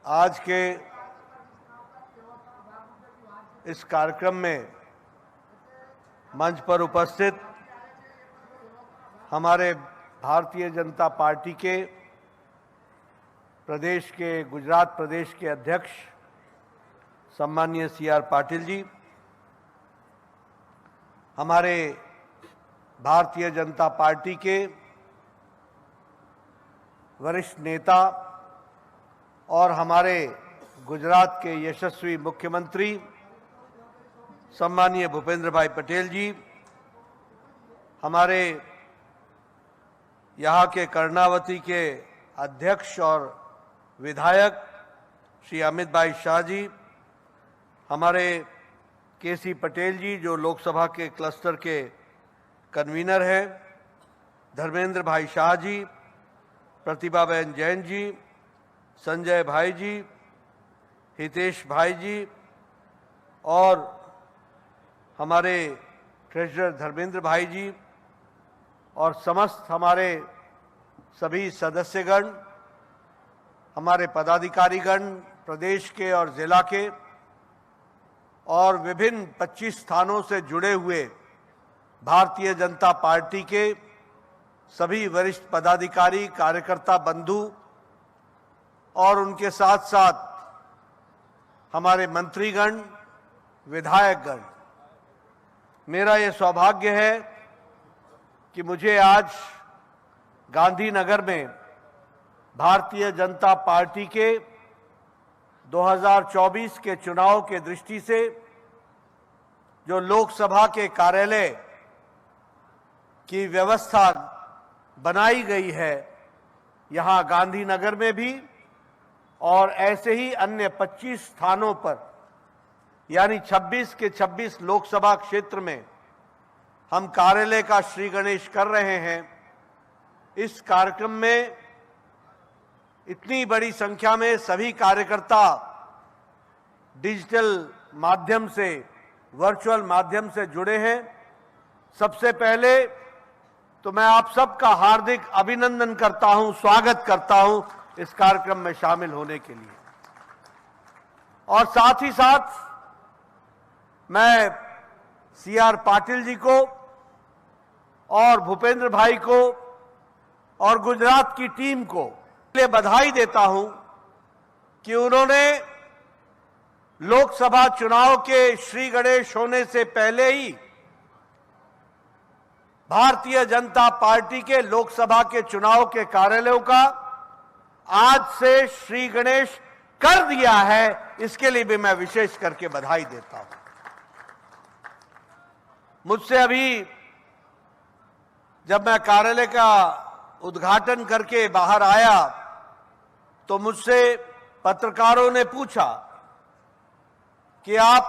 आज के इस कार्यक्रम में मंच पर उपस्थित हमारे भारतीय जनता पार्टी के प्रदेश के गुजरात प्रदेश के अध्यक्ष सम्माननीय CR पाटिल जी, हमारे भारतीय जनता पार्टी के वरिष्ठ नेता और हमारे गुजरात के यशस्वी मुख्यमंत्री सम्माननीय भूपेंद्र भाई पटेल जी, हमारे यहाँ के कर्णावती के अध्यक्ष और विधायक श्री अमित भाई शाह जी, हमारे KC पटेल जी जो लोकसभा के क्लस्टर के कन्वीनर हैं, धर्मेंद्र भाई शाह जी, प्रतिभा बहन जैन जी, संजय भाई जी, हितेश भाई जी और हमारे ट्रेजरर धर्मेंद्र भाई जी और समस्त हमारे सभी सदस्यगण, हमारे पदाधिकारीगण प्रदेश के और जिला के और विभिन्न 25 स्थानों से जुड़े हुए भारतीय जनता पार्टी के सभी वरिष्ठ पदाधिकारी, कार्यकर्ता बंधु और उनके साथ साथ हमारे मंत्रीगण, विधायकगण, मेरा ये सौभाग्य है कि मुझे आज गांधीनगर में भारतीय जनता पार्टी के 2024 के चुनाव के दृष्टि से जो लोकसभा के कार्यालय की व्यवस्था बनाई गई है, यहाँ गांधीनगर में भी और ऐसे ही अन्य 25 स्थानों पर यानी 26 के 26 लोकसभा क्षेत्र में हम कार्यालय का श्री गणेश कर रहे हैं। इस कार्यक्रम में इतनी बड़ी संख्या में सभी कार्यकर्ता डिजिटल माध्यम से, वर्चुअल माध्यम से जुड़े हैं। सबसे पहले तो मैं आप सबका हार्दिक अभिनंदन करता हूं, स्वागत करता हूं इस कार्यक्रम में शामिल होने के लिए। और साथ ही साथ मैं CR पाटिल जी को और भूपेंद्र भाई को और गुजरात की टीम को बधाई देता हूं कि उन्होंने लोकसभा चुनाव के श्री गणेश होने से पहले ही भारतीय जनता पार्टी के लोकसभा के चुनाव के कार्यालयों का आज से श्री गणेश कर दिया है। इसके लिए भी मैं विशेष करके बधाई देता हूं। मुझसे अभी जब मैं कार्यालय का उद्घाटन करके बाहर आया तो मुझसे पत्रकारों ने पूछा कि आप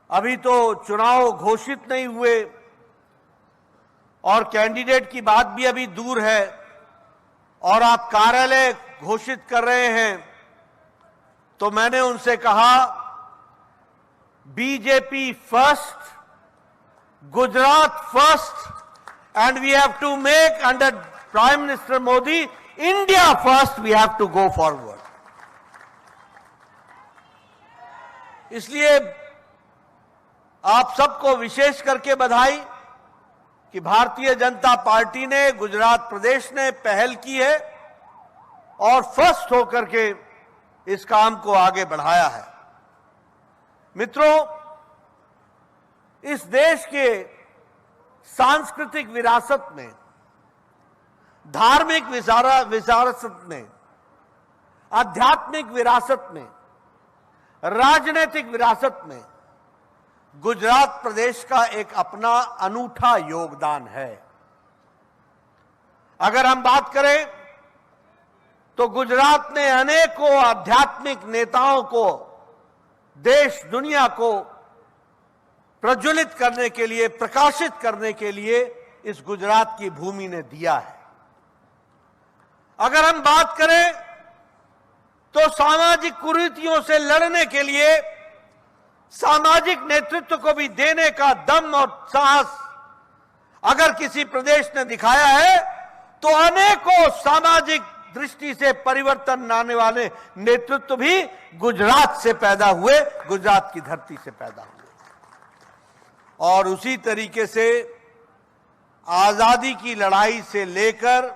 अभी तो चुनाव घोषित नहीं हुए और कैंडिडेट की बात भी अभी दूर है और आप कार्यालय घोषित कर रहे हैं। तो मैंने उनसे कहा, BJP first, Gujarat first, and we have to make under Prime Minister Modi, India first, we have to go forward. इसलिए आप सबको विशेष करके बधाई कि भारतीय जनता पार्टी ने, गुजरात प्रदेश ने पहल की है और फर्स्ट होकर के इस काम को आगे बढ़ाया है। मित्रों, इस देश के सांस्कृतिक विरासत में, धार्मिक विरासत में, आध्यात्मिक विरासत में, राजनीतिक विरासत में गुजरात प्रदेश का एक अपना अनूठा योगदान है। अगर हम बात करें तो गुजरात ने अनेकों आध्यात्मिक नेताओं को देश दुनिया को प्रज्वलित करने के लिए, प्रकाशित करने के लिए इस गुजरात की भूमि ने दिया है। अगर हम बात करें तो सामाजिक कुरीतियों से लड़ने के लिए सामाजिक नेतृत्व को भी देने का दम और साहस अगर किसी प्रदेश ने दिखाया है तो अनेकों सामाजिक दृष्टि से परिवर्तन लाने वाले नेतृत्व भी गुजरात से पैदा हुए, गुजरात की धरती से पैदा हुए। और उसी तरीके से आजादी की लड़ाई से लेकर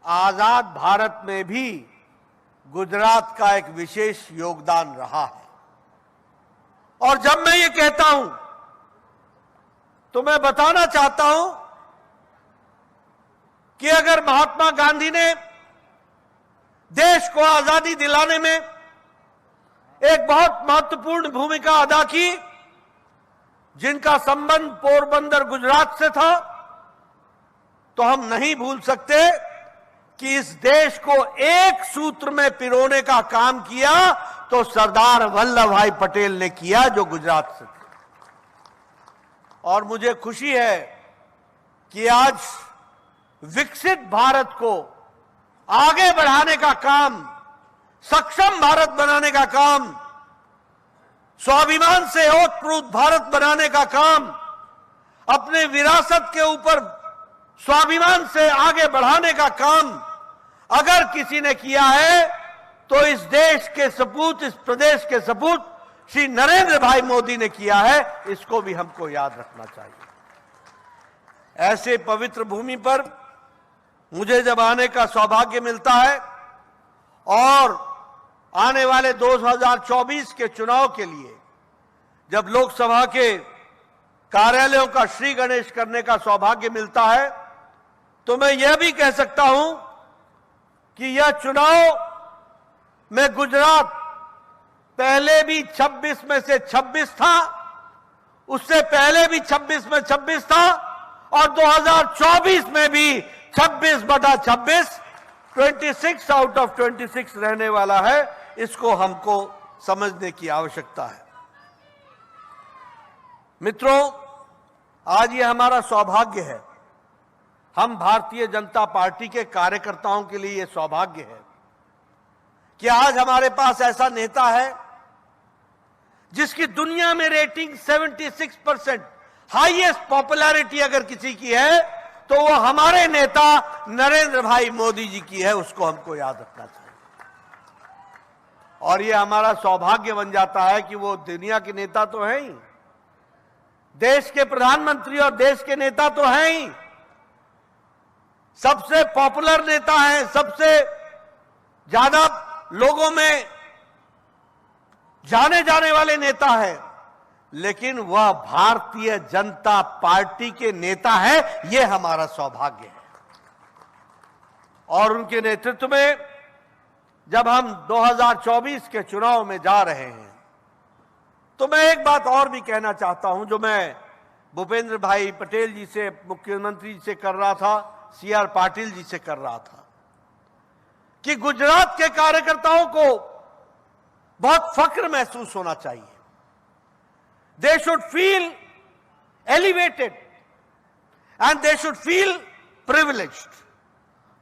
आजाद भारत में भी गुजरात का एक विशेष योगदान रहा है। और जब मैं ये कहता हूं तो मैं बताना चाहता हूं कि अगर महात्मा गांधी ने देश को आजादी दिलाने में एक बहुत महत्वपूर्ण भूमिका अदा की, जिनका संबंध पोरबंदर गुजरात से था, तो हम नहीं भूल सकते कि इस देश को एक सूत्र में पिरोने का काम किया तो सरदार वल्लभ भाई पटेल ने किया, जो गुजरात से थे। और मुझे खुशी है कि आज विकसित भारत को आगे बढ़ाने का काम, सक्षम भारत बनाने का काम, स्वाभिमान से ओतप्रोत भारत बनाने का काम, अपने विरासत के ऊपर स्वाभिमान से आगे बढ़ाने का काम अगर किसी ने किया है तो इस देश के सपूत, इस प्रदेश के सपूत श्री नरेंद्र भाई मोदी ने किया है। इसको भी हमको याद रखना चाहिए। ऐसे पवित्र भूमि पर मुझे जब आने का सौभाग्य मिलता है और आने वाले 2024 के चुनाव के लिए जब लोकसभा के कार्यालयों का श्री गणेश करने का सौभाग्य मिलता है, तो मैं यह भी कह सकता हूं कि यह चुनाव में गुजरात पहले भी 26 में से 26 था, उससे पहले भी 26 में 26 था और 2024 में भी 26/26, 26 आउट ऑफ 26 रहने वाला है। इसको हमको समझने की आवश्यकता है। मित्रों, आज ये हमारा सौभाग्य है, हम भारतीय जनता पार्टी के कार्यकर्ताओं के लिए ये सौभाग्य है कि आज हमारे पास ऐसा नेता है जिसकी दुनिया में रेटिंग 76%, हाईएस्ट पॉपुलैरिटी अगर किसी की है तो वो हमारे नेता नरेंद्र भाई मोदी जी की है। उसको हमको याद रखना चाहिए। और ये हमारा सौभाग्य बन जाता है कि वो दुनिया के नेता तो हैं ही, देश के प्रधानमंत्री और देश के नेता तो हैं ही, सबसे पॉपुलर नेता हैं, सबसे ज्यादा लोगों में जाने जाने वाले नेता है, लेकिन वह भारतीय जनता पार्टी के नेता है। यह हमारा सौभाग्य है। और उनके नेतृत्व में जब हम 2024 के चुनाव में जा रहे हैं, तो मैं एक बात और भी कहना चाहता हूं, जो मैं भूपेंद्र भाई पटेल जी से, मुख्यमंत्री जी से कर रहा था, CR पाटिल जी से कर रहा था, कि गुजरात के कार्यकर्ताओं को बहुत फख्र महसूस होना चाहिए। They should feel elevated and they should feel privileged.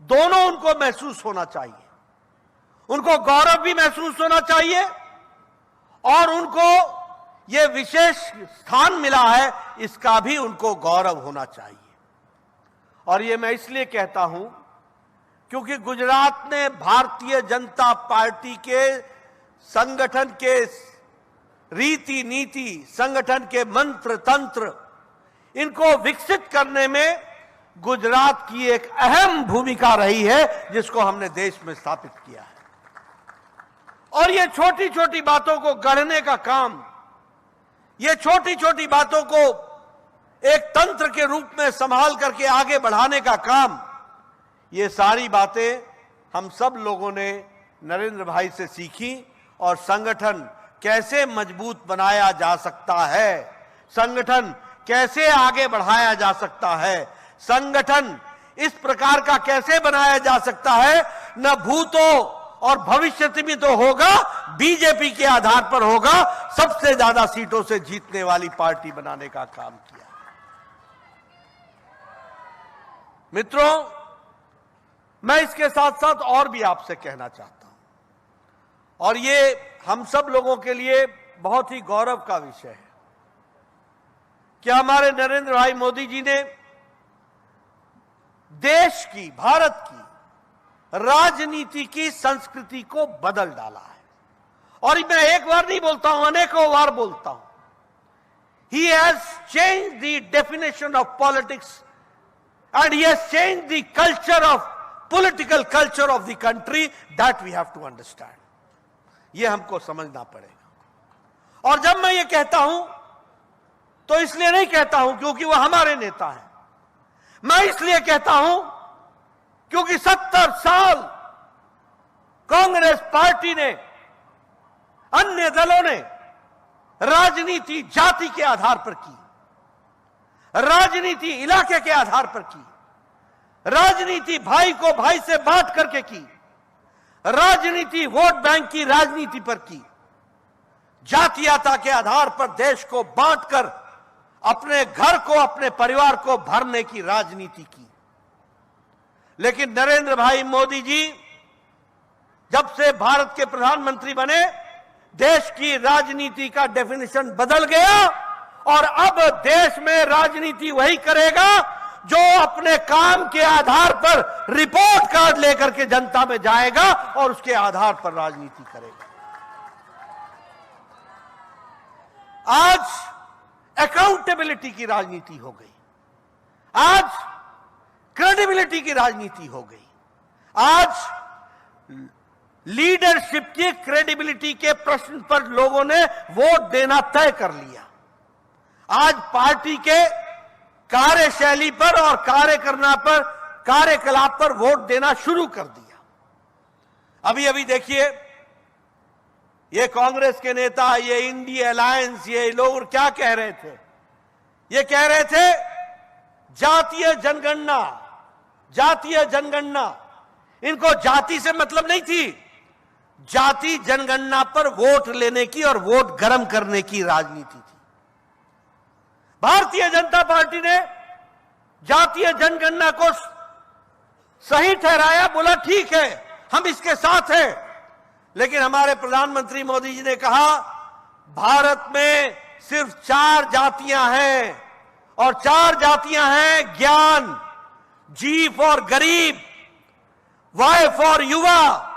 दोनों उनको महसूस होना चाहिए। उनको गौरव भी महसूस होना चाहिए और उनको यह विशेष स्थान मिला है, इसका भी उनको गौरव होना चाहिए। और ये मैं इसलिए कहता हूं क्योंकि गुजरात ने भारतीय जनता पार्टी के संगठन के रीति नीति, संगठन के मंत्र तंत्र, इनको विकसित करने में गुजरात की एक अहम भूमिका रही है, जिसको हमने देश में स्थापित किया है। और ये छोटी छोटी बातों को गढ़ने का काम, ये छोटी छोटी बातों को एक तंत्र के रूप में संभाल करके आगे बढ़ाने का काम, ये सारी बातें हम सब लोगों ने नरेंद्र भाई से सीखी। और संगठन कैसे मजबूत बनाया जा सकता है, संगठन कैसे आगे बढ़ाया जा सकता है, संगठन इस प्रकार का कैसे बनाया जा सकता है, न भूतो और भविष्य में तो होगा, बीजेपी के आधार पर होगा, सबसे ज्यादा सीटों से जीतने वाली पार्टी बनाने का काम किया। मित्रों, मैं इसके साथ साथ और भी आपसे कहना चाहता हूं, और ये हम सब लोगों के लिए बहुत ही गौरव का विषय है कि हमारे नरेंद्र भाई मोदी जी ने देश की, भारत की राजनीति की संस्कृति को बदल डाला है। और मैं एक बार नहीं बोलता हूं, अनेकों बार बोलता हूं। He has changed the definition of politics and he has changed the culture of political culture of the country that we have to understand. यह हमको समझना पड़ेगा। और जब मैं ये कहता हूं तो इसलिए नहीं कहता हूं क्योंकि वह हमारे नेता हैं, मैं इसलिए कहता हूं क्योंकि 70 साल कांग्रेस पार्टी ने, अन्य दलों ने राजनीति जाति के आधार पर की, राजनीति इलाके के आधार पर की, राजनीति भाई को भाई से बांट करके की, राजनीति वोट बैंक की राजनीति पर की, जातीयता के आधार पर देश को बांटकर अपने घर को, अपने परिवार को भरने की राजनीति की। लेकिन नरेंद्र भाई मोदी जी जब से भारत के प्रधानमंत्री बने, देश की राजनीति का डेफिनेशन बदल गया और अब देश में राजनीति वही करेगा जो अपने काम के आधार पर रिपोर्ट कार्ड लेकर के जनता में जाएगा और उसके आधार पर राजनीति करेगा। आज अकाउंटेबिलिटी की राजनीति हो गई, आज क्रेडिबिलिटी की राजनीति हो गई, आज लीडरशिप की क्रेडिबिलिटी के प्रश्न पर लोगों ने वोट देना तय कर लिया। आज पार्टी के कार्यशैली पर और कार्य करना पर, कार्यकलाप पर वोट देना शुरू कर दिया। अभी अभी देखिए, ये कांग्रेस के नेता, ये इंडिया अलायंस, ये लोग क्या कह रहे थे? ये कह रहे थे जातीय जनगणना, जातीय जनगणना। इनको जाति से मतलब नहीं थी, जाति जनगणना पर वोट लेने की और वोट गर्म करने की राजनीति थी। भारतीय जनता पार्टी ने जातीय जनगणना को सही ठहराया, बोला ठीक है, हम इसके साथ हैं। लेकिन हमारे प्रधानमंत्री मोदी जी ने कहा भारत में सिर्फ 4 जातियां हैं और 4 जातियां हैं ज्ञान, जी फॉर गरीब, वाई फॉर युवा,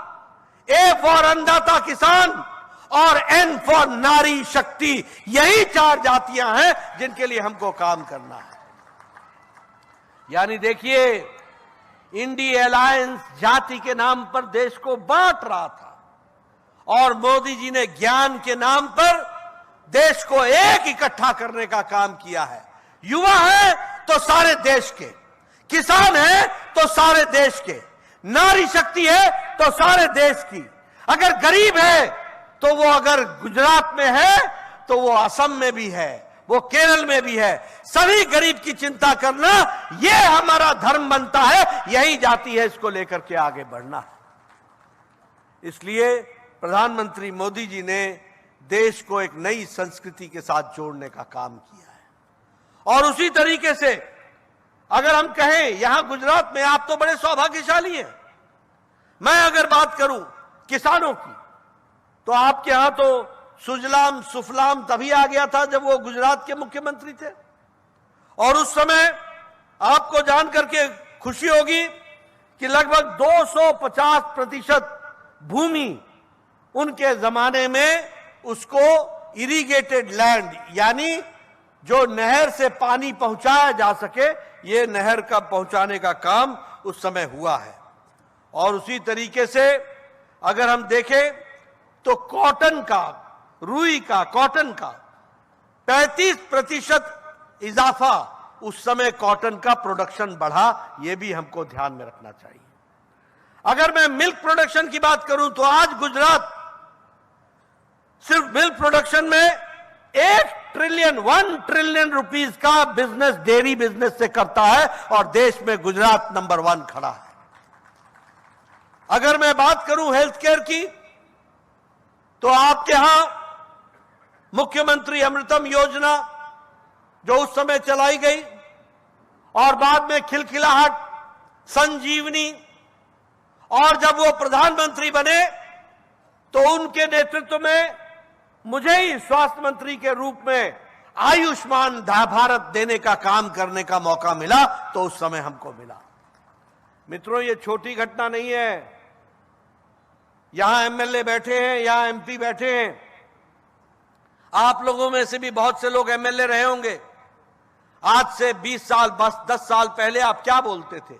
ए फॉर अन्नदाता किसान और एन फॉर नारी शक्ति। यही 4 जातियां हैं जिनके लिए हमको काम करना है। यानी देखिए, इंडिया अलायंस जाति के नाम पर देश को बांट रहा था और मोदी जी ने ज्ञान के नाम पर देश को एक इकट्ठा करने का काम किया है। युवा है तो सारे देश के, किसान है तो सारे देश के, नारी शक्ति है तो सारे देश की, अगर गरीब है तो वो अगर गुजरात में है तो वो असम में भी है, वो केरल में भी है। सभी गरीब की चिंता करना ये हमारा धर्म बनता है, यही जाति है, इसको लेकर के आगे बढ़ना है। इसलिए प्रधानमंत्री मोदी जी ने देश को एक नई संस्कृति के साथ जोड़ने का काम किया है। और उसी तरीके से अगर हम कहें, यहां गुजरात में आप तो बड़े सौभाग्यशाली हैं। मैं अगर बात करूं किसानों की, तो आपके यहां तो सुजलाम सुफलाम तभी आ गया था जब वो गुजरात के मुख्यमंत्री थे। और उस समय आपको जानकर के खुशी होगी कि लगभग 250% भूमि उनके जमाने में उसको इरिगेटेड लैंड, यानी जो नहर से पानी पहुंचाया जा सके, ये नहर का पहुंचाने का काम उस समय हुआ है। और उसी तरीके से अगर हम देखें तो कॉटन का, रुई का, कॉटन का 35% इजाफा उस समय कॉटन का प्रोडक्शन बढ़ा, यह भी हमको ध्यान में रखना चाहिए। अगर मैं मिल्क प्रोडक्शन की बात करूं तो आज गुजरात सिर्फ मिल्क प्रोडक्शन में 1 ट्रिलियन रुपीस का बिजनेस, डेयरी बिजनेस से करता है और देश में गुजरात नंबर 1 खड़ा है। अगर मैं बात करूं हेल्थ केयर की, तो आपके यहां मुख्यमंत्री अमृतम योजना जो उस समय चलाई गई और बाद में खिलखिलाहट, संजीवनी, और जब वो प्रधानमंत्री बने तो उनके नेतृत्व में मुझे ही स्वास्थ्य मंत्री के रूप में आयुष्मान भारत देने का काम करने का मौका मिला, तो उस समय हमको मिला। मित्रों, ये छोटी घटना नहीं है। यहां एमएलए बैठे हैं, यहां एमपी बैठे हैं। आप लोगों में से भी बहुत से लोग एमएलए रहे होंगे। आज से 20 साल 10 साल पहले आप क्या बोलते थे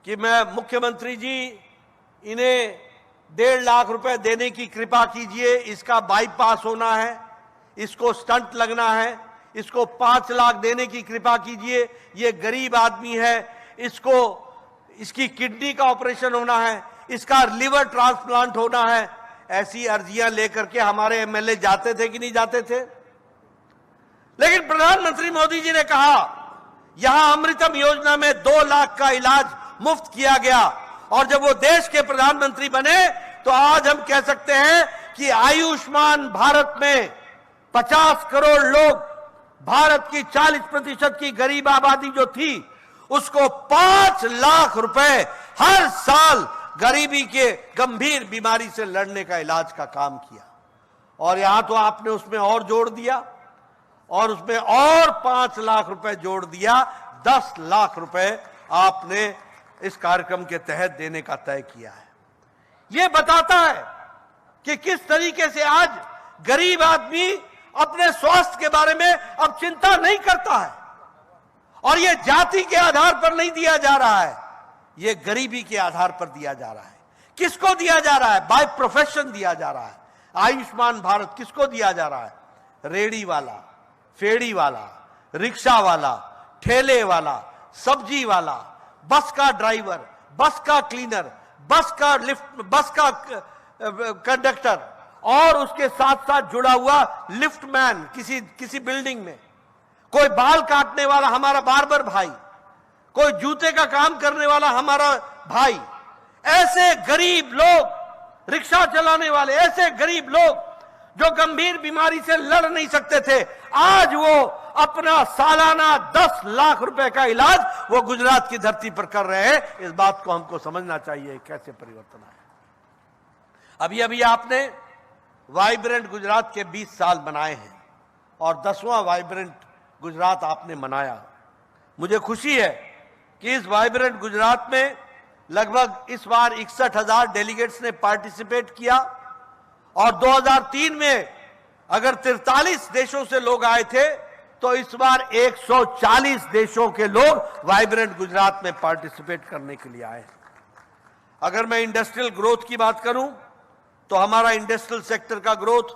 कि मैं मुख्यमंत्री जी इन्हें 1.5 लाख रुपए देने की कृपा कीजिए, इसका बाईपास होना है, इसको स्टंट लगना है, इसको 5 लाख देने की कृपा कीजिए, ये गरीब आदमी है, इसकी किडनी का ऑपरेशन होना है, इसका लिवर ट्रांसप्लांट होना है। ऐसी अर्जियां लेकर के हमारे एमएलए जाते थे कि नहीं जाते थे? लेकिन प्रधानमंत्री मोदी जी ने कहा यहां अमृतम योजना में 2 लाख का इलाज मुफ्त किया गया, और जब वो देश के प्रधानमंत्री बने तो आज हम कह सकते हैं कि आयुष्मान भारत में 50 करोड़ लोग, भारत की 40% की गरीब आबादी जो थी, उसको 5 लाख रुपए हर साल गरीबी के गंभीर बीमारी से लड़ने का इलाज का काम किया। और यहां तो आपने उसमें और जोड़ दिया, और उसमें और 5 लाख रुपए जोड़ दिया। 10 लाख रुपए आपने इस कार्यक्रम के तहत देने का तय किया है। यह बताता है कि किस तरीके से आज गरीब आदमी अपने स्वास्थ्य के बारे में अब चिंता नहीं करता है। और यह जाति के आधार पर नहीं दिया जा रहा है, यह गरीबी के आधार पर दिया जा रहा है। किसको दिया जा रहा है? बाय प्रोफेशन दिया जा रहा है। आयुष्मान भारत किसको दिया जा रहा है? रेड़ी वाला, फेड़ी वाला, रिक्शा वाला, ठेले वाला, सब्जी वाला, बस का ड्राइवर, बस का क्लीनर, बस का लिफ्ट, बस का कंडक्टर, और उसके साथ साथ जुड़ा हुआ लिफ्टमैन किसी बिल्डिंग में, कोई बाल काटने वाला हमारा बार्बर भाई, कोई जूते का काम करने वाला हमारा भाई, ऐसे गरीब लोग, रिक्शा चलाने वाले, ऐसे गरीब लोग जो गंभीर बीमारी से लड़ नहीं सकते थे, आज वो अपना सालाना 10 लाख रुपए का इलाज वो गुजरात की धरती पर कर रहे हैं। इस बात को हमको समझना चाहिए, कैसे परिवर्तन आया। अभी अभी आपने वाइब्रेंट गुजरात के 20 साल बनाए हैं, और 10वां वाइब्रेंट गुजरात आपने मनाया। मुझे खुशी है कि इस वाइब्रेंट गुजरात में लगभग इस बार 61,000 डेलीगेट्स ने पार्टिसिपेट किया, और 2003 में अगर 43 देशों से लोग आए थे, तो इस बार 140 देशों के लोग वाइब्रेंट गुजरात में पार्टिसिपेट करने के लिए आए। अगर मैं इंडस्ट्रियल ग्रोथ की बात करूं, तो हमारा इंडस्ट्रियल सेक्टर का ग्रोथ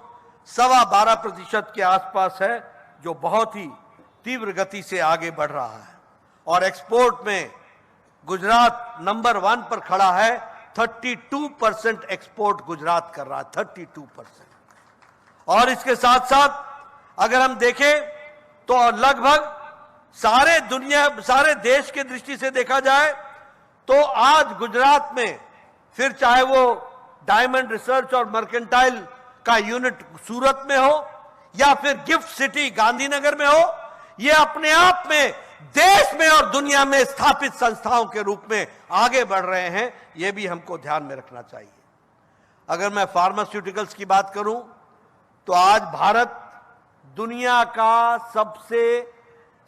12.25% के आसपास है, जो बहुत ही तीव्र गति से आगे बढ़ रहा है। और एक्सपोर्ट में गुजरात नंबर 1 पर खड़ा है। 32% एक्सपोर्ट गुजरात कर रहा है, 32%। और इसके साथ साथ अगर हम देखें तो लगभग सारे देश की दृष्टि से देखा जाए तो आज गुजरात में, फिर चाहे वो डायमंड रिसर्च और मर्केंटाइल का यूनिट सूरत में हो, या फिर गिफ्ट सिटी गांधीनगर में हो, ये अपने आप में देश में और दुनिया में स्थापित संस्थाओं के रूप में आगे बढ़ रहे हैं। यह भी हमको ध्यान में रखना चाहिए। अगर मैं फार्मास्यूटिकल्स की बात करूं, तो आज भारत दुनिया का सबसे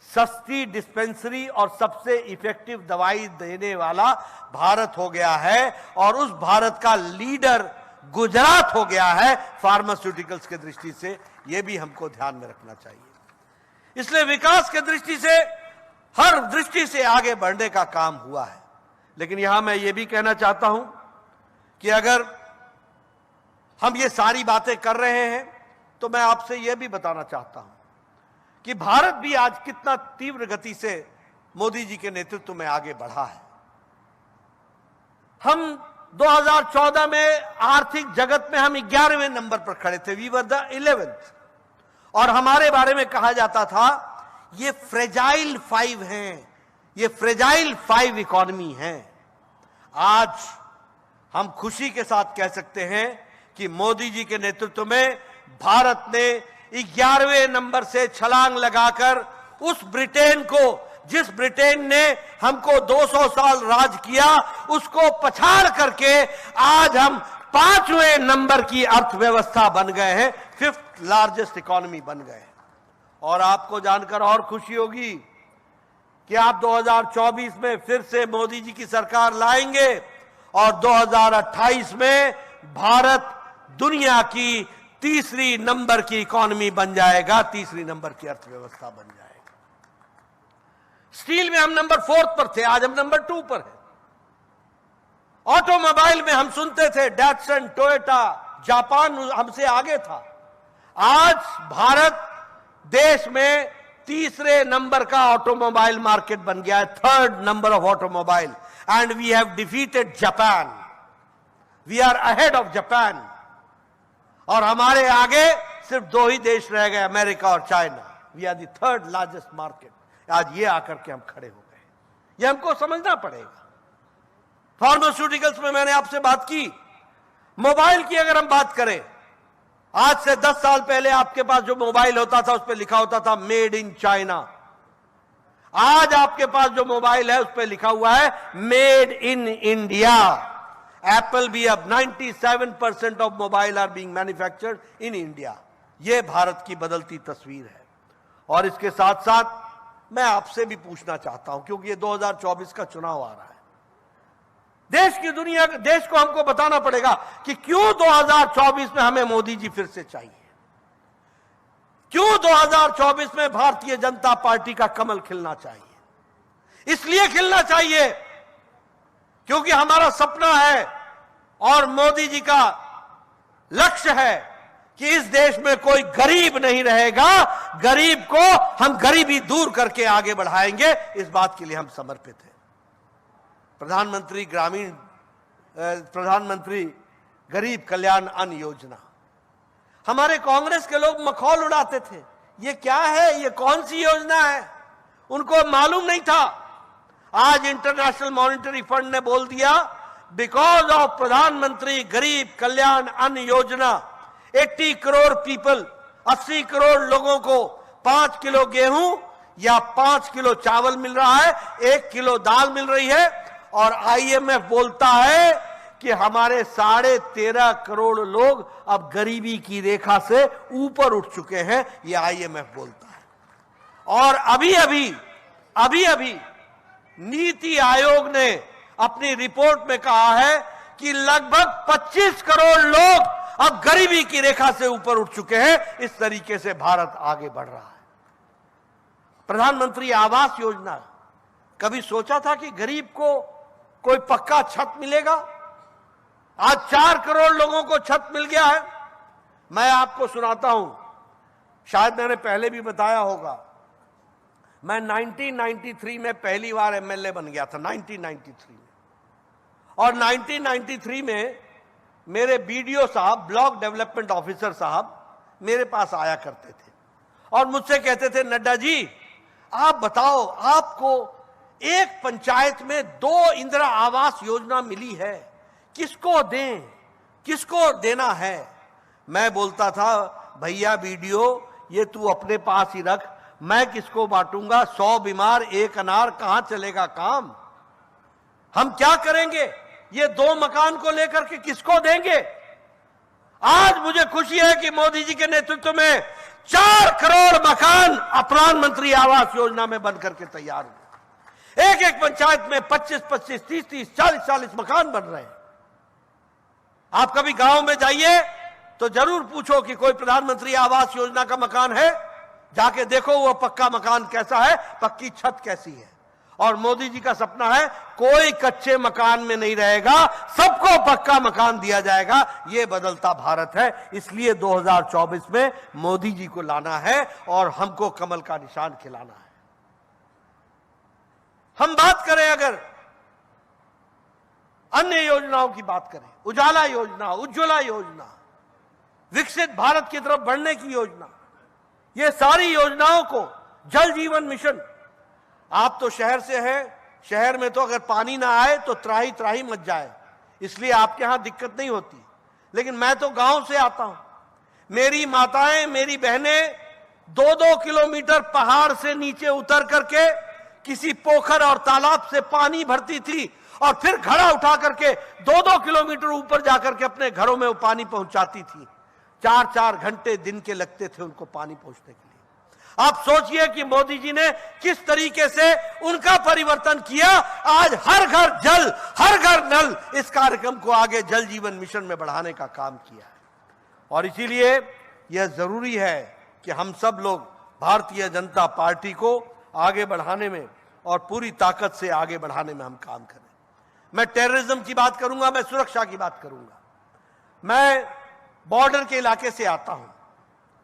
सस्ती डिस्पेंसरी और सबसे इफेक्टिव दवाई देने वाला भारत हो गया है, और उस भारत का लीडर गुजरात हो गया है फार्मास्यूटिकल्स के दृष्टि से। यह भी हमको ध्यान में रखना चाहिए। इसलिए विकास के दृष्टि से, हर दृष्टि से आगे बढ़ने का काम हुआ है। लेकिन यहां मैं यह भी कहना चाहता हूं कि अगर हम ये सारी बातें कर रहे हैं, तो मैं आपसे यह भी बताना चाहता हूं कि भारत भी आज कितना तीव्र गति से मोदी जी के नेतृत्व में आगे बढ़ा है। हम 2014 में आर्थिक जगत में हम 11वें नंबर पर खड़े थे, वी वर द 11th, और हमारे बारे में कहा जाता था ये फ्रेजाइल 5 हैं, ये फ्रेजाइल 5 इकोनॉमी है। आज हम खुशी के साथ कह सकते हैं कि मोदी जी के नेतृत्व में भारत ने 11वें नंबर से छलांग लगाकर उस ब्रिटेन को, जिस ब्रिटेन ने हमको 200 साल राज किया, उसको पछाड़ करके आज हम 5वें नंबर की अर्थव्यवस्था बन गए हैं, 5th लार्जेस्ट इकोनॉमी बन गए हैं। और आपको जानकर और खुशी होगी कि आप 2024 में फिर से मोदी जी की सरकार लाएंगे और 2028 में भारत दुनिया की तीसरी नंबर की इकोनॉमी बन जाएगा, तीसरी नंबर की अर्थव्यवस्था बन जाएगा। स्टील में हम नंबर 4 पर थे, आज हम नंबर 2 पर हैं। ऑटोमोबाइल में हम सुनते थे डैटसन, टोयोटा, जापान हमसे आगे था। आज भारत देश में तीसरे नंबर का ऑटोमोबाइल मार्केट बन गया है, 3rd number of automobile, and we have defeated Japan. We are ahead of Japan. और हमारे आगे सिर्फ 2 ही देश रह गए, अमेरिका और China. We are the 3rd largest market. आज ये आकर के हम खड़े हो गए, ये हमको समझना पड़ेगा। फार्मास्यूटिकल्स में मैंने आपसे बात की, मोबाइल की अगर हम बात करें, आज से 10 साल पहले आपके पास जो मोबाइल होता था उस पर लिखा होता था मेड इन चाइना। आज आपके पास जो मोबाइल है उस पर लिखा हुआ है मेड इन इंडिया। एप्पल भी अब 97% of mobile are being manufactured in India. यह भारत की बदलती तस्वीर है। और इसके साथ साथ मैं आपसे भी पूछना चाहता हूं, क्योंकि ये 2024 का चुनाव आ रहा है, देश को हमको बताना पड़ेगा कि क्यों 2024 में हमें मोदी जी फिर से चाहिए। क्यों 2024 में भारतीय जनता पार्टी का कमल खिलना चाहिए। इसलिए खिलना चाहिए क्योंकि हमारा सपना है और मोदी जी का लक्ष्य है कि इस देश में कोई गरीब नहीं रहेगा। गरीब को हम गरीबी दूर करके आगे बढ़ाएंगे, इस बात के लिए हम समर्पित हैं। प्रधानमंत्री गरीब कल्याण अन्न योजना, हमारे कांग्रेस के लोग मखौल उड़ाते थे, ये क्या है, ये कौन सी योजना है, उनको मालूम नहीं था। आज इंटरनेशनल मॉनिटरी फंड ने बोल दिया, बिकॉज ऑफ प्रधानमंत्री गरीब कल्याण अन्न योजना 80 करोड़ पीपल, 80 करोड़ लोगों को 5 किलो गेहूं या 5 किलो चावल मिल रहा है, 1 किलो दाल मिल रही है। और आईएमएफ बोलता है कि हमारे 13.5 करोड़ लोग अब गरीबी की रेखा से ऊपर उठ चुके हैं, यह आईएमएफ बोलता है। और अभी अभी नीति आयोग ने अपनी रिपोर्ट में कहा है कि लगभग 25 करोड़ लोग अब गरीबी की रेखा से ऊपर उठ चुके हैं। इस तरीके से भारत आगे बढ़ रहा है। प्रधानमंत्री आवास योजना, कभी सोचा था कि गरीब को कोई पक्का छत मिलेगा? आज 4 करोड़ लोगों को छत मिल गया है। मैं आपको सुनाता हूं, शायद मैंने पहले भी बताया होगा, मैं 1993 में पहली बार एमएलए बन गया था, 1993 में। और 1993 में मेरे बीडीओ साहब, ब्लॉक डेवलपमेंट ऑफिसर साहब मेरे पास आया करते थे और मुझसे कहते थे, नड्डा जी आप बताओ, आपको एक पंचायत में 2 इंदिरा आवास योजना मिली है, किसको दें, किसको देना है? मैं बोलता था, भैया बीडीओ ये तू अपने पास ही रख, मैं किसको बांटूंगा? 100 बीमार 1 अनार, कहां चलेगा काम? हम क्या करेंगे? ये 2 मकान को लेकर के किसको देंगे? आज मुझे खुशी है कि मोदी जी के नेतृत्व में 4 करोड़ मकान प्रधानमंत्री आवास योजना में बनकर के तैयार हुए। एक पंचायत में 25-25, 30-30, 40-40 मकान बन रहे हैं। आप कभी गांव में जाइए तो जरूर पूछो कि कोई प्रधानमंत्री आवास योजना का मकान है, जाके देखो वो पक्का मकान कैसा है, पक्की छत कैसी है। और मोदी जी का सपना है कोई कच्चे मकान में नहीं रहेगा, सबको पक्का मकान दिया जाएगा। ये बदलता भारत है। इसलिए 2024 में मोदी जी को लाना है और हमको कमल का निशान खिलाना है। हम बात करें अगर अन्य योजनाओं की बात करें, उजाला योजना, उज्ज्वला योजना, विकसित भारत की तरफ बढ़ने की योजना, ये सारी योजनाओं को, जल जीवन मिशन, आप तो शहर से हैं, शहर में तो अगर पानी ना आए तो त्राही त्राही मच जाए, इसलिए आपके यहां दिक्कत नहीं होती। लेकिन मैं तो गांव से आता हूं, मेरी माताएं, मेरी बहनें 2-2 किलोमीटर पहाड़ से नीचे उतर करके किसी पोखर और तालाब से पानी भरती थी और फिर घड़ा उठा करके 2-2 किलोमीटर ऊपर जाकर के अपने घरों में वो पानी पहुंचाती थी। 4-4 घंटे दिन के लगते थे उनको पानी पहुंचने के लिए। आप सोचिए कि मोदी जी ने किस तरीके से उनका परिवर्तन किया। आज हर घर जल, हर घर नल, इस कार्यक्रम को आगे जल जीवन मिशन में बढ़ाने का काम किया है। और इसीलिए यह जरूरी है कि हम सब लोग भारतीय जनता पार्टी को आगे बढ़ाने में और पूरी ताकत से आगे बढ़ाने में हम काम करें। मैं टेररिज्म की बात करूंगा, मैं सुरक्षा की बात करूंगा। मैं बॉर्डर के इलाके से आता हूं,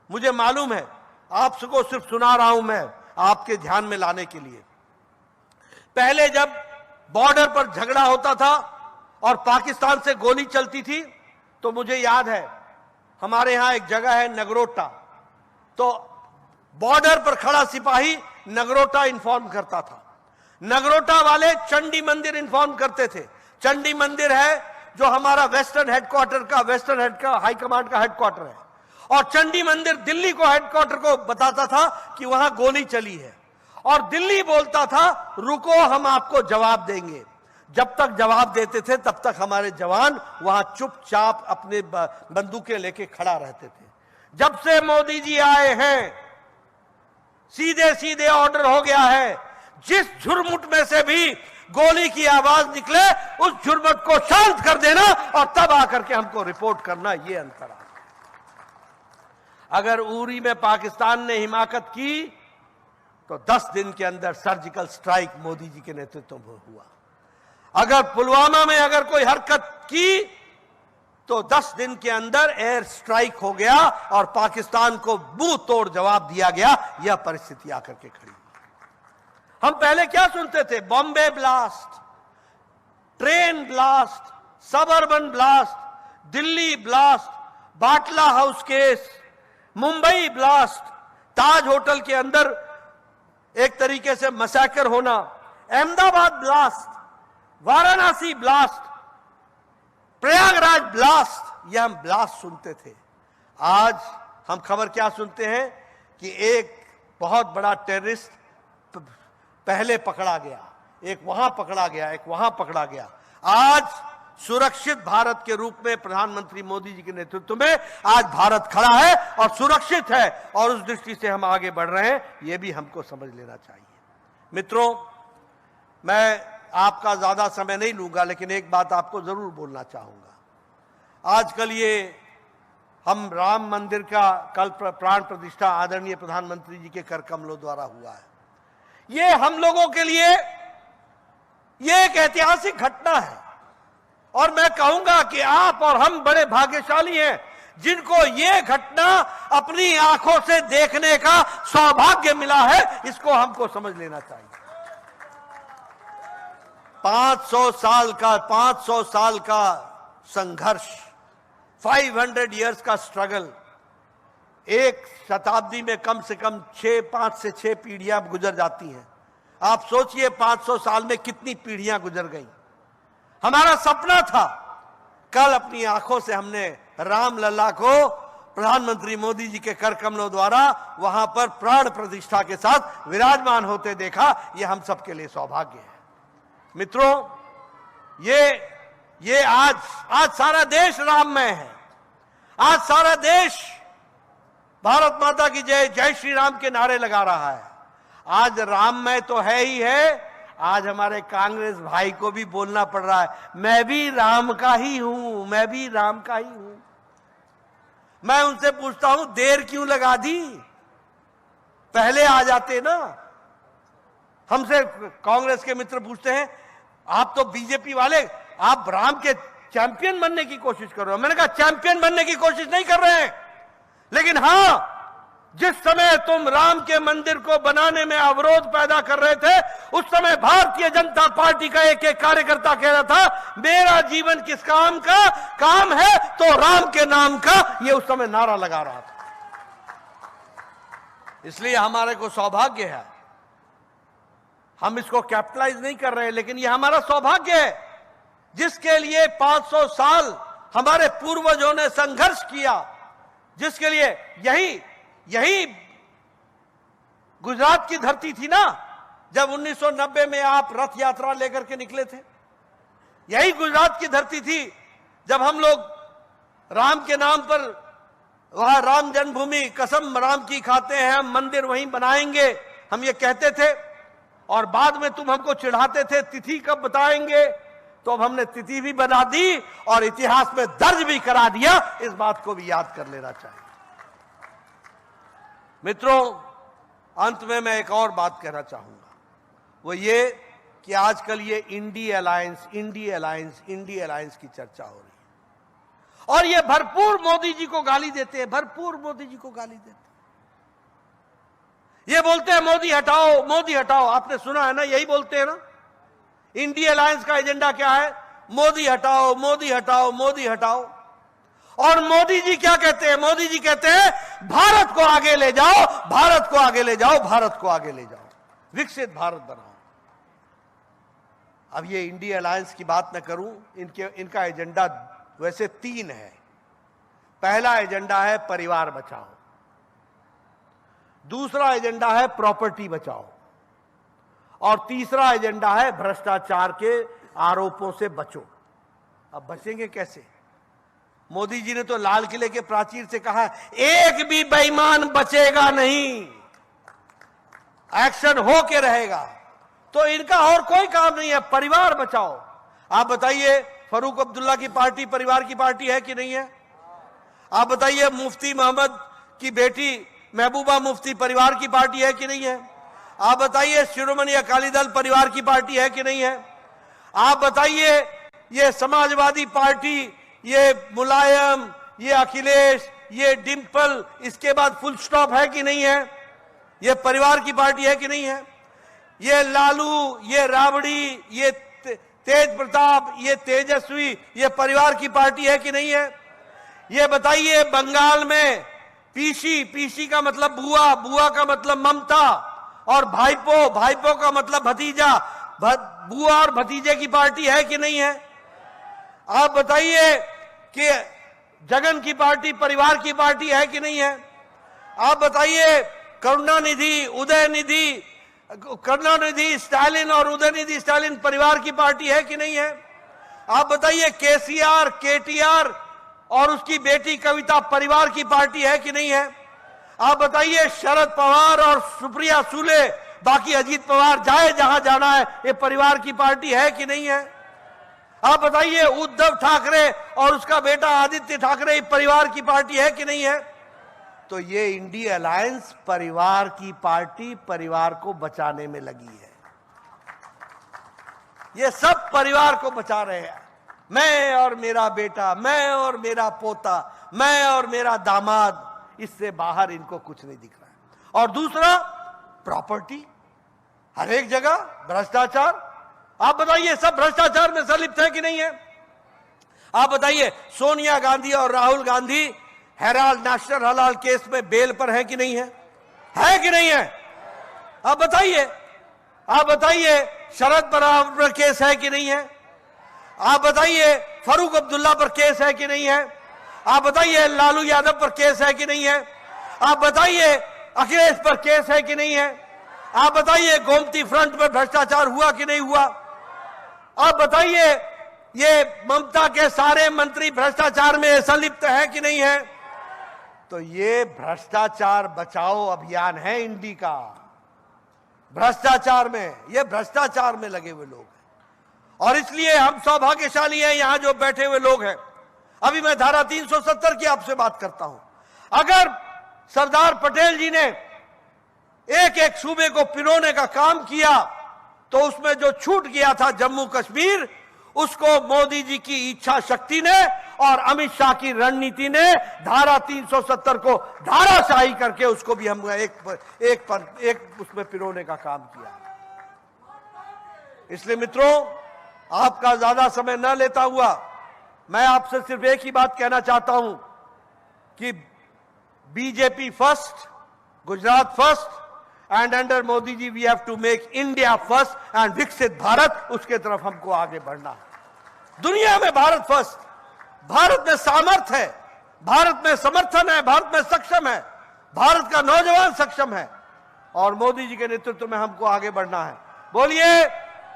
मुझे मालूम है, आप सबको सिर्फ सुना रहा हूं मैं आपके ध्यान में लाने के लिए। पहले जब बॉर्डर पर झगड़ा होता था और पाकिस्तान से गोली चलती थी, तो मुझे याद है हमारे यहां एक जगह है नगरोटा, तो बॉर्डर पर खड़ा सिपाही नगरोटा इन्फॉर्म करता था। नगरोटा वाले चंडी मंदिर इन्फॉर्म करते थे। चंडी मंदिर है जो हमारा वेस्टर्न हाई कमांड का हेडक्वार्टर है, और चंडी मंदिर दिल्ली को हेडक्वार्टर को बताता था कि वहां गोली चली है, और दिल्ली बोलता था रुको हम आपको जवाब देंगे। जब तक जवाब देते थे तब तक हमारे जवान वहां चुपचाप अपने बंदूकें लेके खड़ा रहते थे। जब से मोदी जी आए हैं सीधे सीधे ऑर्डर हो गया है, जिस झुरमुट में से भी गोली की आवाज निकले उस झुरमुट को शांत कर देना और तब आकर के हमको रिपोर्ट करना, यह अंतर है। अगर उरी में पाकिस्तान ने हिमाकत की तो 10 दिन के अंदर सर्जिकल स्ट्राइक मोदी जी के नेतृत्व में हुआ। अगर पुलवामा में अगर कोई हरकत की तो 10 दिन के अंदर एयर स्ट्राइक हो गया और पाकिस्तान को मुंह तोड़ जवाब दिया गया। यह परिस्थिति आकर के खड़ी। हम पहले क्या सुनते थे? Bombay blast, train blast, suburban blast, Delhi blast, Batla house case, Mumbai blast, Taj hotel के अंदर एक तरीके से मैसेकर होना, Ahmedabad blast, Varanasi blast, Prayagraj blast, यह हम ब्लास्ट सुनते थे। आज हम खबर क्या सुनते हैं कि एक बहुत बड़ा टेररिस्ट पहले पकड़ा गया, एक वहां पकड़ा गया, एक वहां पकड़ा गया। आज सुरक्षित भारत के रूप में प्रधानमंत्री मोदी जी के नेतृत्व में आज भारत खड़ा है और सुरक्षित है, और उस दृष्टि से हम आगे बढ़ रहे हैं, यह भी हमको समझ लेना चाहिए। मित्रों, मैं आपका ज्यादा समय नहीं लूंगा, लेकिन एक बात आपको जरूर बोलना चाहूंगा। आजकल ये हम राम मंदिर का कल प्राण प्रतिष्ठा आदरणीय प्रधानमंत्री जी के कर कमलों द्वारा हुआ है। ये हम लोगों के लिए ये एक ऐतिहासिक घटना है, और मैं कहूंगा कि आप और हम बड़े भाग्यशाली हैं जिनको ये घटना अपनी आंखों से देखने का सौभाग्य मिला है। इसको हमको समझ लेना चाहिए। 500 साल का संघर्ष, 500 इयर्स का स्ट्रगल, एक शताब्दी में कम से कम 5 से 6 पीढ़ियां गुजर जाती हैं। आप सोचिए 500 साल में कितनी पीढ़ियां गुजर गई। हमारा सपना था, कल अपनी आंखों से हमने राम लल्ला को प्रधानमंत्री मोदी जी के कर कमलों द्वारा वहां पर प्राण प्रतिष्ठा के साथ विराजमान होते देखा। यह हम सबके लिए सौभाग्य है। मित्रों, ये आज सारा देश राममय है। आज सारा देश भारत माता की जय, जय श्री राम के नारे लगा रहा है। आज राममय तो है ही है, आज हमारे कांग्रेस भाई को भी बोलना पड़ रहा है, मैं भी राम का ही हूं, मैं भी राम का ही हूं। मैं उनसे पूछता हूं, देर क्यों लगा दी? पहले आ जाते ना। हमसे कांग्रेस के मित्र पूछते हैं, आप तो बीजेपी वाले, आप राम के चैंपियन बनने की कोशिश कर रहे हो। मैंने कहा चैंपियन बनने की कोशिश नहीं कर रहे हैं, लेकिन हां, जिस समय तुम राम के मंदिर को बनाने में अवरोध पैदा कर रहे थे, उस समय भारतीय जनता पार्टी का एक एक कार्यकर्ता कह रहा था मेरा जीवन किस काम का काम है, तो राम के नाम का। यह उस समय नारा लगा रहा था। इसलिए हमारे को सौभाग्य है, हम इसको कैपिटलाइज नहीं कर रहे, लेकिन यह हमारा सौभाग्य है जिसके लिए 500 साल हमारे पूर्वजों ने संघर्ष किया, जिसके लिए यही गुजरात की धरती थी ना, जब 1990 में आप रथ यात्रा लेकर के निकले थे। यही गुजरात की धरती थी जब हम लोग राम के नाम पर वहां राम जन्मभूमि, कसम राम की खाते हैं हम, मंदिर वहीं बनाएंगे, हम ये कहते थे। और बाद में तुम हमको चिढ़ाते थे तिथि कब बताएंगे, तो अब हमने तिथि भी बना दी और इतिहास में दर्ज भी करा दिया। इस बात को भी याद कर लेना चाहिए। मित्रों, अंत में मैं एक और बात कहना चाहूंगा, वो ये कि आजकल ये इंडी अलायंस की चर्चा हो रही है और ये भरपूर मोदी जी को गाली देते हैं, भरपूर मोदी जी को गाली देते हैं। ये बोलते हैं मोदी हटाओ, मोदी हटाओ। आपने सुना है ना, यही बोलते हैं ना। इंडी अलायंस का एजेंडा क्या है? मोदी हटाओ, मोदी हटाओ, मोदी हटाओ। और मोदी जी क्या कहते हैं? मोदी जी कहते हैं भारत को आगे ले जाओ, भारत को आगे ले जाओ, भारत को आगे ले जाओ, विकसित भारत बनाओ। अब ये इंडी अलायंस की बात मैं करूं, इनका एजेंडा वैसे 3 है। पहला एजेंडा है परिवार बचाओ, दूसरा एजेंडा है प्रॉपर्टी बचाओ और तीसरा एजेंडा है भ्रष्टाचार के आरोपों से बचो। अब बचेंगे कैसे? मोदी जी ने तो लाल किले के प्राचीर से कहा एक भी बेईमान बचेगा नहीं, एक्शन हो के रहेगा। तो इनका और कोई काम नहीं है, परिवार बचाओ। आप बताइए, फारूक अब्दुल्ला की पार्टी परिवार की पार्टी है कि नहीं है? आप बताइए, मुफ्ती मोहम्मद की बेटी महबूबा मुफ्ती परिवार की पार्टी है कि नहीं है? आप बताइए, शिरोमणि अकाली दल परिवार की पार्टी है कि नहीं है? आप बताइए, ये समाजवादी पार्टी, ये मुलायम, ये अखिलेश, ये डिंपल, इसके बाद फुल स्टॉप है कि नहीं है? ये परिवार की पार्टी है कि नहीं है? ये लालू, ये राबड़ी, ये तेज प्रताप, ये तेजस्वी, ये परिवार की पार्टी है कि नहीं है? ये बताइए, बंगाल में पीसी का मतलब बुआ, बुआ का मतलब ममता और भाईपो, भाईपो का मतलब भतीजा, बुआ और भतीजे की पार्टी है कि नहीं है? आप बताइए कि जगन की पार्टी परिवार की पार्टी है कि नहीं है? आप बताइए, करुणानिधि स्टालिन और उदयनिधि स्टालिन परिवार की पार्टी है कि नहीं है? आप बताइए, केसीआर, केटीआर और उसकी बेटी कविता परिवार की पार्टी है कि नहीं है? आप बताइए, शरद पवार और सुप्रिया सुले, बाकी अजीत पवार जाए जहां जाना है, ये परिवार की पार्टी है कि नहीं है? आप बताइए, उद्धव ठाकरे और उसका बेटा आदित्य ठाकरे परिवार की पार्टी है कि नहीं है? तो ये इंडी अलायंस परिवार की पार्टी, परिवार को बचाने में लगी है। ये सब परिवार को बचा रहे हैं। मैं और मेरा बेटा, मैं और मेरा पोता, मैं और मेरा दामाद, इससे बाहर इनको कुछ नहीं दिख रहा है। और दूसरा, प्रॉपर्टी, हर एक जगह भ्रष्टाचार। आप बताइए, सब भ्रष्टाचार में संलिप्त है कि नहीं है? आप बताइए, सोनिया गांधी और राहुल गांधी हेराल्ड नेशनल हलाल केस में बेल पर है कि नहीं है? है कि नहीं है? आप बताइए, आप बताइए, शरद पवार पर केस है कि नहीं है? आप बताइए, फारूक अब्दुल्ला पर केस है कि नहीं है? आप बताइए, लालू यादव पर केस है कि नहीं है? आप बताइए, अखिलेश पर केस है कि नहीं है? आप बताइए, गोमती फ्रंट पर भ्रष्टाचार हुआ कि नहीं हुआ? आप बताइए, ये ममता के सारे मंत्री भ्रष्टाचार में संलिप्त है कि नहीं है? तो ये भ्रष्टाचार बचाओ अभियान है इंडी का। भ्रष्टाचार में, ये भ्रष्टाचार में लगे हुए लोग हैं और इसलिए हम सौभाग्यशाली हैं, यहां जो बैठे हुए लोग हैं। अभी मैं धारा 370 की आपसे बात करता हूं। अगर सरदार पटेल जी ने एक एक सूबे को पिरोने का काम किया तो उसमें जो छूट गया था जम्मू कश्मीर, उसको मोदी जी की इच्छा शक्ति ने और अमित शाह की रणनीति ने धारा 370 को धाराशाही करके उसको भी हम एक उसमें पिरोने का काम किया। इसलिए मित्रों, आपका ज्यादा समय न लेता हुआ मैं आपसे सिर्फ एक ही बात कहना चाहता हूं कि BJP first, Gujarat first, and under Modi ji we have to make India first and विकसित भारत, उसके तरफ हमको आगे बढ़ना है। दुनिया में भारत फर्स्ट, भारत में सामर्थ्य है, भारत में समर्थन है, भारत में सक्षम है, भारत का नौजवान सक्षम है और मोदी जी के नेतृत्व में हमको आगे बढ़ना है। बोलिए,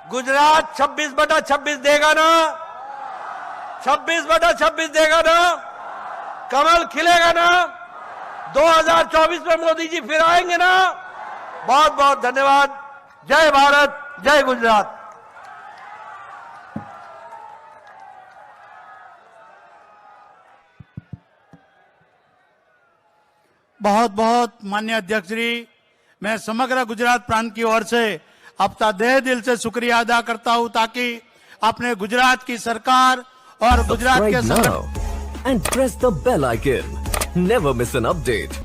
गुजरात 26/26 देगा ना? 26/26 देगा ना? कमल खिलेगा ना? 2024 में मोदी जी फिर आएंगे ना? बहुत बहुत धन्यवाद। जय भारत, जय गुजरात। बहुत बहुत माननीय अध्यक्ष जी, मैं समग्र गुजरात प्रांत की ओर से आपका तहे दिल से शुक्रिया अदा करता हूं, ताकि आपने गुजरात की सरकार और गुजरात के Subscribe now and press the bell icon. Never miss an update.